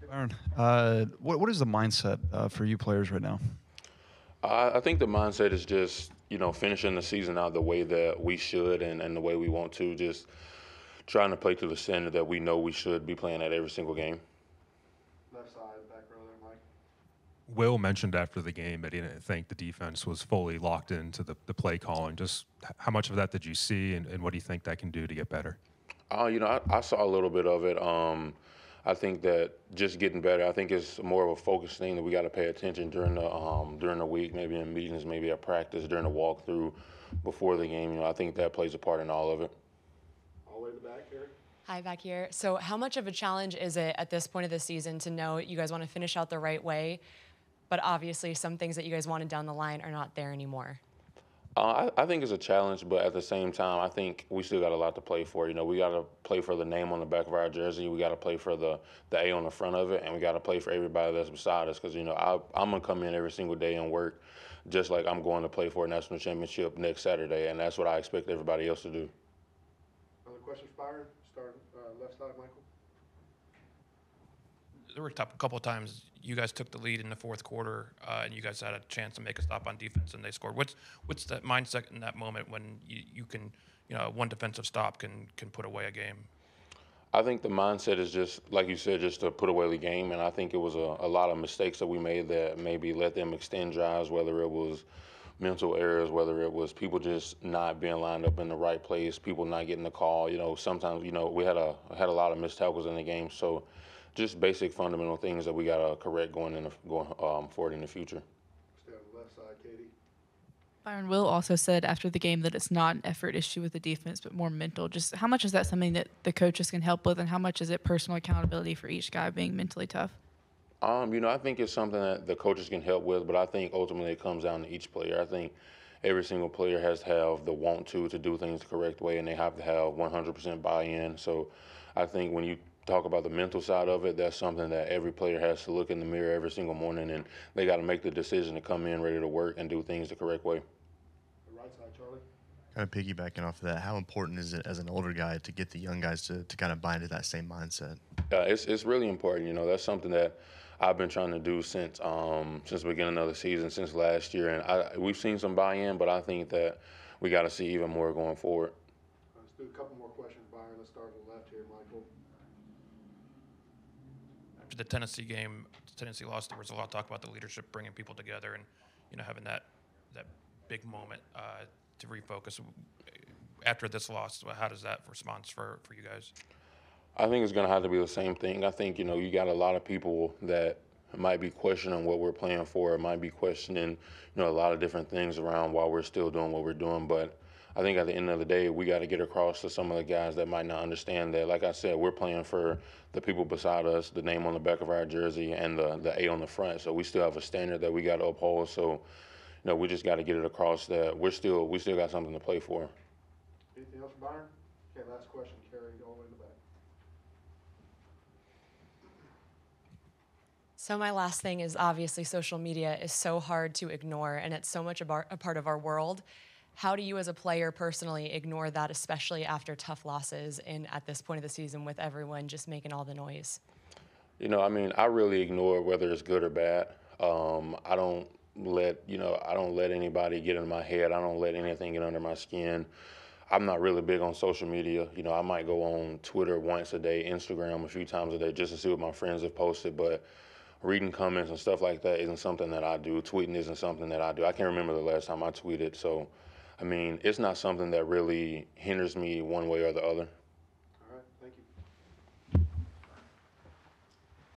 Byron, what is the mindset for you players right now? I think the mindset is just, finishing the season out the way that we should and the way we want to, just trying to play to the standard that we know we should be playing at every single game. Left side, back row there, Mike. Will mentioned after the game that he didn't think the defense was fully locked into the play calling. Just how much of that did you see, and what do you think that can do to get better? I saw a little bit of it. I think that just getting better. I think it's more of a focus thing that we got to pay attention during the week, maybe in meetings, maybe at practice, during the walkthrough, before the game. I think that plays a part in all of it. All the way to the back here. Hi, back here. So how much of a challenge is it at this point of the season to know you guys want to finish out the right way, but obviously some things that you guys wanted down the line are not there anymore? I think it's a challenge, but at the same time, I think we still got a lot to play for. We got to play for the name on the back of our jersey. We got to play for the A on the front of it, and we got to play for everybody that's beside us. Because I'm gonna come in every single day and work, just like I'm going to play for a national championship next Saturday, and that's what I expect everybody else to do. Other questions, Byron? Start left side, Michael. There were a couple of times you guys took the lead in the fourth quarter, and you guys had a chance to make a stop on defense, and they scored. What's that mindset in that moment when you can, one defensive stop can put away a game? I think the mindset is just, like you said, just to put away the game, and I think it was a lot of mistakes that we made that maybe let them extend drives, whether it was mental errors, whether it was people just not being lined up in the right place, people not getting the call. Sometimes, we had a lot of missed tackles in the game, so just basic fundamental things that we got to correct going forward in the future. Stay on the left side, Katie. Byron, Will also said after the game that it's not an effort issue with the defense, but more mental. Just how much is that something that the coaches can help with, and how much is it personal accountability for each guy being mentally tough? I think it's something that the coaches can help with, but I think ultimately it comes down to each player. I think every single player has to have the want to do things the correct way, and they have to have 100% buy-in. So I think when you talk about the mental side of it, that's something that every player has to look in the mirror every single morning, and they got to make the decision to come in ready to work and do things the correct way. The right side, Charlie. Kind of piggybacking off of that, how important is it as an older guy to get the young guys to kind of buy into that same mindset? It's really important. That's something that I've been trying to do since the beginning of the season, since last year, and we've seen some buy-in, but I think that we got to see even more going forward. Let's do a couple more questions, Byron. Let's start on the left here, Michael. After the Tennessee game, Tennessee lost, there was a lot of talk about the leadership bringing people together and having that big moment to refocus. After this loss, how does that response for you guys? I think it's going to have to be the same thing. I think, you got a lot of people that might be questioning what we're playing for, might be questioning, a lot of different things around why we're still doing what we're doing. But I think at the end of the day, we got to get across to some of the guys that might not understand that, like I said, we're playing for the people beside us, the name on the back of our jersey, and the A on the front. So we still have a standard that we got to uphold. So, we just got to get it across that we still got something to play for. Anything else, Byron? Okay, last question, Carrie, all the way in the back. So my last thing is obviously social media is so hard to ignore, and it's so much a part of our world. How do you as a player personally ignore that, especially after tough losses and at this point of the season with everyone just making all the noise? I really ignore whether it's good or bad. I don't let anybody get in my head. I don't let anything get under my skin. I'm not really big on social media. I might go on Twitter once a day, Instagram a few times a day just to see what my friends have posted, but reading comments and stuff like that isn't something that I do. Tweeting isn't something that I do. I can't remember the last time I tweeted. So, it's not something that really hinders me one way or the other.